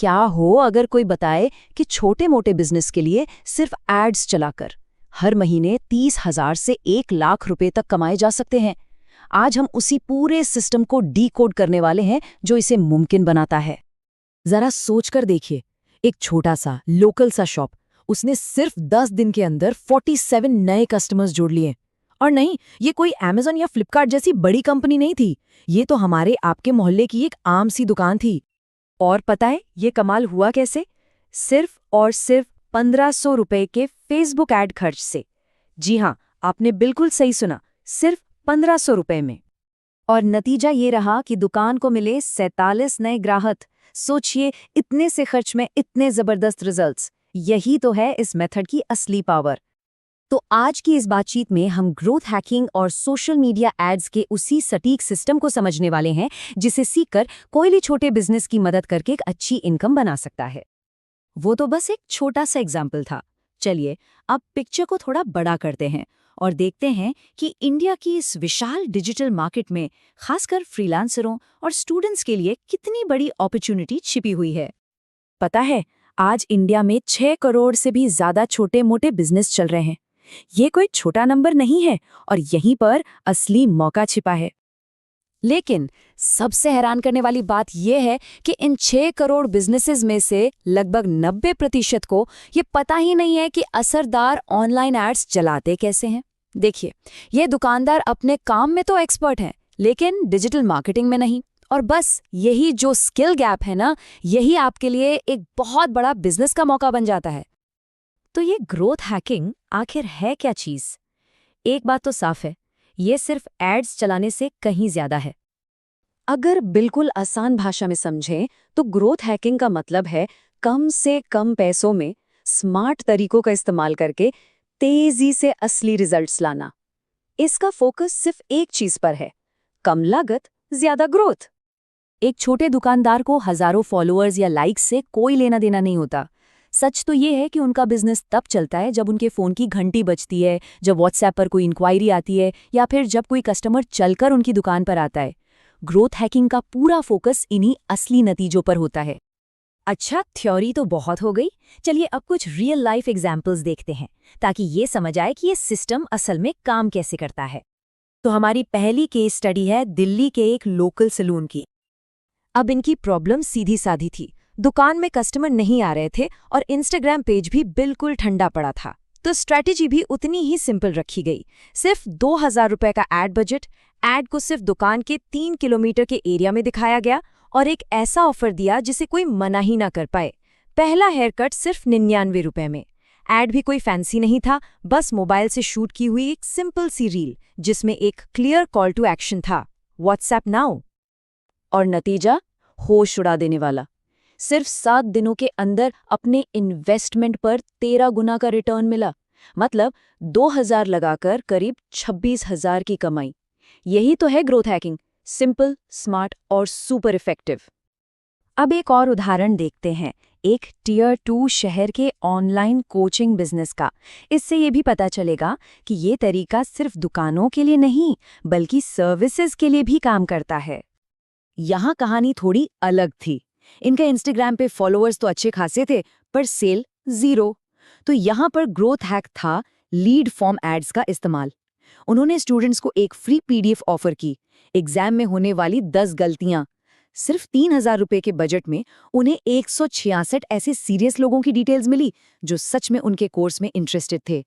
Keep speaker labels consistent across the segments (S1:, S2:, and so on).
S1: क्या हो अगर कोई बताए कि छोटे मोटे बिजनेस के लिए सिर्फ एड्स चलाकर हर महीने 30,000 से 1 लाख रुपए तक कमाए जा सकते हैं। आज हम उसी पूरे सिस्टम को डीकोड करने वाले हैं जो इसे मुमकिन बनाता है।
S2: जरा सोचकर देखिए, एक छोटा सा लोकल सा शॉप, उसने सिर्फ 10 दिन के अंदर 47 नए कस्टमर्स जोड़ लिए। और नहीं, ये कोई Amazon या फ्लिपकार्ट जैसी बड़ी कंपनी नहीं थी, ये तो हमारे आपके मोहल्ले की एक आम सी दुकान थी।
S1: और पता है ये कमाल हुआ कैसे? सिर्फ और सिर्फ 1500 रुपए के फेसबुक ऐड खर्च से। जी हाँ, आपने बिल्कुल सही सुना, सिर्फ 1500 रुपए में। और नतीजा ये रहा कि दुकान को मिले 47 नए ग्राहक। सोचिए, इतने से खर्च में इतने जबरदस्त रिजल्ट्स। यही तो है इस मेथड की असली पावर। तो आज की इस बातचीत में हम ग्रोथ हैकिंग और सोशल मीडिया एड्स के उसी सटीक सिस्टम को समझने वाले हैं जिसे सीखकर कोई भी छोटे बिजनेस की मदद करके एक अच्छी इनकम बना सकता है। वो तो बस एक छोटा सा एग्जाम्पल था। चलिए अब पिक्चर को थोड़ा बड़ा करते हैं और देखते हैं कि इंडिया की इस विशाल डिजिटल मार्केट में खासकर फ्रीलांसरों और स्टूडेंट्स के लिए कितनी बड़ी अपॉर्चुनिटी छिपी हुई है।
S2: पता है, आज इंडिया में 6 करोड़ से भी ज्यादा छोटे मोटे बिजनेस चल रहे हैं। ये कोई छोटा नंबर नहीं है और यहीं पर असली मौका छिपा है।
S1: लेकिन सबसे हैरान करने वाली बात यह है कि इन 6 करोड़ बिजनेसेस में से लगभग 90% को ये पता ही नहीं है कि असरदार ऑनलाइन एड्स चलाते कैसे हैं। देखिए, ये दुकानदार अपने काम में तो एक्सपर्ट हैं, लेकिन डिजिटल मार्केटिंग में नहीं। और बस यही जो स्किल गैप है ना, यही आपके लिए एक बहुत बड़ा बिजनेस का मौका बन जाता है।
S2: तो ये ग्रोथ हैकिंग आखिर है क्या चीज? एक बात तो साफ है, ये सिर्फ एड्स चलाने से कहीं ज्यादा है।
S1: अगर बिल्कुल आसान भाषा में समझें तो ग्रोथ हैकिंग का मतलब है कम से कम पैसों में स्मार्ट तरीकों का इस्तेमाल करके तेजी से असली रिजल्ट्स लाना। इसका फोकस सिर्फ एक चीज पर है, कम लागत, ज्यादा ग्रोथ।
S2: एक छोटे दुकानदार को हजारों फॉलोअर्स या लाइक्स से कोई लेना देना नहीं होता। सच तो ये है कि उनका बिजनेस तब चलता है जब उनके फ़ोन की घंटी बजती है, जब व्हाट्सएप पर कोई इंक्वायरी आती है या फिर जब कोई कस्टमर चलकर उनकी दुकान पर आता है। ग्रोथ हैकिंग का पूरा फोकस इन्हीं असली नतीजों पर होता है।
S1: अच्छा, थ्योरी तो बहुत हो गई। चलिए अब कुछ रियल लाइफ एग्जाम्पल्स देखते हैं ताकि ये समझ आए कि ये सिस्टम असल में काम कैसे करता है। तो हमारी पहली केस स्टडी है दिल्ली के एक लोकल सैलून की। अब इनकी प्रॉब्लम सीधी साधी थी। दुकान में कस्टमर नहीं आ रहे थे और इंस्टाग्राम पेज भी बिल्कुल ठंडा पड़ा था। तो स्ट्रैटेजी भी उतनी ही सिंपल रखी गई। सिर्फ 2,000 रुपए का एड बजट, एड को सिर्फ दुकान के 3 किलोमीटर के एरिया में दिखाया गया और एक ऐसा ऑफर दिया जिसे कोई मना ही ना कर पाए। पहला हेयर कट सिर्फ 99 रुपए में। एड भी कोई फैंसी नहीं था, बस मोबाइल से शूट की हुई एक सिंपल सी रील जिसमें एक क्लियर कॉल टू एक्शन था, व्हाट्सएप नाउ। और नतीजा होश उड़ा देने वाला। सिर्फ 7 दिनों के अंदर अपने इन्वेस्टमेंट पर 13 गुना का रिटर्न मिला। मतलब 2,000 लगाकर करीब 26,000 की कमाई। यही तो है ग्रोथ हैकिंग, सिंपल, स्मार्ट और सुपर इफेक्टिव। अब एक और उदाहरण देखते हैं, एक टियर 2 शहर के ऑनलाइन कोचिंग बिजनेस का। इससे ये भी पता चलेगा कि ये तरीका सिर्फ दुकानों के लिए नहीं बल्कि सर्विसेज के लिए भी काम करता है। यहाँ कहानी थोड़ी अलग थी। इनका इंस्टाग्राम पे फॉलोअर्स तो अच्छे खासे थे, पर सेल 0। तो यहाँ पर ग्रोथ हैक था लीड फॉर्म एड्स का इस्तेमाल। उन्होंने स्टूडेंट्स को एक फ्री पीडीएफ ऑफर की, एग्जाम में होने वाली 10 गलतियां। सिर्फ 3,000 रुपए के बजट में उन्हें 166 ऐसे सीरियस लोगों की डिटेल्स मिली जो सच में उनके कोर्स में इंटरेस्टेड थे।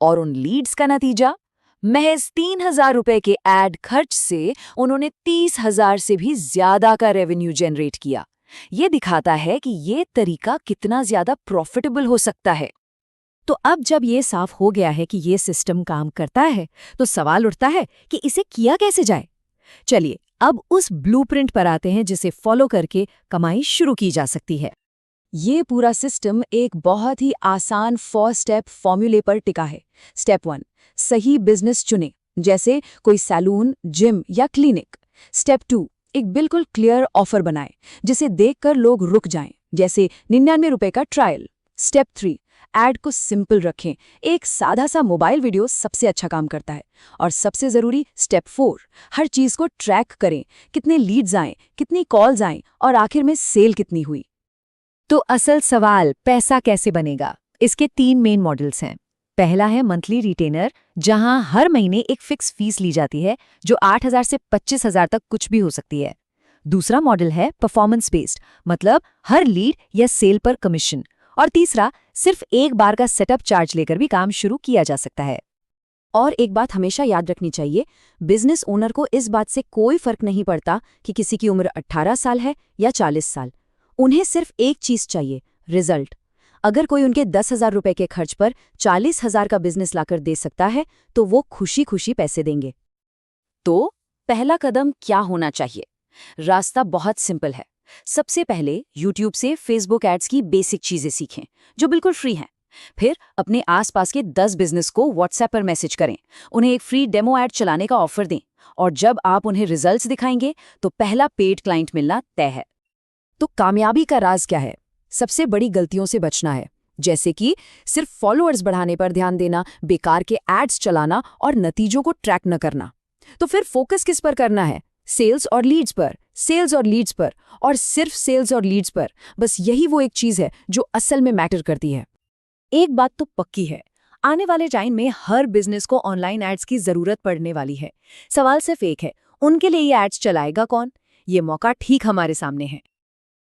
S1: और उन लीड्स का नतीजा, महज 3,000 रुपए के एड खर्च से उन्होंने 30,000 से भी ज्यादा का रेवेन्यू जनरेट किया। ये दिखाता है कि ये तरीका कितना ज्यादा प्रॉफिटेबल हो सकता है। तो अब जब ये साफ हो गया है कि ये सिस्टम काम करता है, तो सवाल उठता है कि इसे किया कैसे जाए। चलिए अब उस ब्लूप्रिंट पर आते हैं जिसे फॉलो करके कमाई शुरू की जा सकती है। ये पूरा सिस्टम एक बहुत ही आसान 4 स्टेप फॉर्मूले पर टिका है। स्टेप 1, सही बिजनेस चुनें, जैसे कोई सैलून, जिम या क्लिनिक। स्टेप 2, एक बिल्कुल क्लियर ऑफर बनाएं जिसे देखकर लोग रुक जाएं, जैसे 99 रुपए का ट्रायल। स्टेप 3, एड को सिंपल रखें, एक सादा सा मोबाइल वीडियो सबसे अच्छा काम करता है। और सबसे जरूरी स्टेप 4, हर चीज को ट्रैक करें, कितने लीड्स आए, कितनी कॉल्स आए और आखिर में सेल कितनी हुई।
S2: तो असल सवाल पैसा कैसे बनेगा? इसके 3 मेन मॉडल्स हैं। पहला है मंथली रिटेनर, जहां हर महीने एक फिक्स फीस ली जाती है जो 8,000 से 25,000 तक कुछ भी हो सकती है। दूसरा मॉडल है परफॉर्मेंस बेस्ड, मतलब हर लीड या सेल पर कमीशन। और तीसरा, सिर्फ एक बार का सेटअप चार्ज लेकर भी काम शुरू किया जा सकता है। और एक बात हमेशा याद रखनी चाहिए, बिजनेस ओनर को इस बात से कोई फर्क नहीं पड़ता कि किसी की उम्र 18 साल है या 40 साल। उन्हें सिर्फ एक चीज चाहिए, रिजल्ट। अगर कोई उनके 10,000 रुपए के खर्च पर 40,000 का बिजनेस लाकर दे सकता है तो वो खुशी खुशी पैसे देंगे। तो पहला कदम क्या होना चाहिए? रास्ता बहुत सिंपल है। सबसे पहले YouTube से Facebook एड्स की बेसिक चीजें सीखें जो बिल्कुल फ्री हैं। फिर अपने आसपास के 10 बिजनेस को WhatsApp पर मैसेज करें, उन्हें एक फ्री डेमो ऐड चलाने का ऑफर दें, और जब आप उन्हें रिजल्ट्स दिखाएंगे तो पहला पेड क्लाइंट मिलना तय है। तो कामयाबी का राज क्या है? सबसे बड़ी गलतियों से बचना है, जैसे कि सिर्फ फॉलोअर्स बढ़ाने पर ध्यान देना, बेकार के एड्स चलाना और नतीजों को ट्रैक न करना। तो फिर फोकस किस पर करना है? सेल्स और लीड्स पर, सेल्स और लीड्स पर, और सिर्फ सेल्स और लीड्स पर। बस यही वो एक चीज है जो असल में मैटर करती है। एक बात तो पक्की है, आने वाले टाइम में हर बिजनेस को ऑनलाइन एड्स की जरूरत पड़ने वाली है। सवाल सिर्फ एक है, उनके लिए ये एड्स चलाएगा कौन? ये मौका ठीक हमारे सामने है।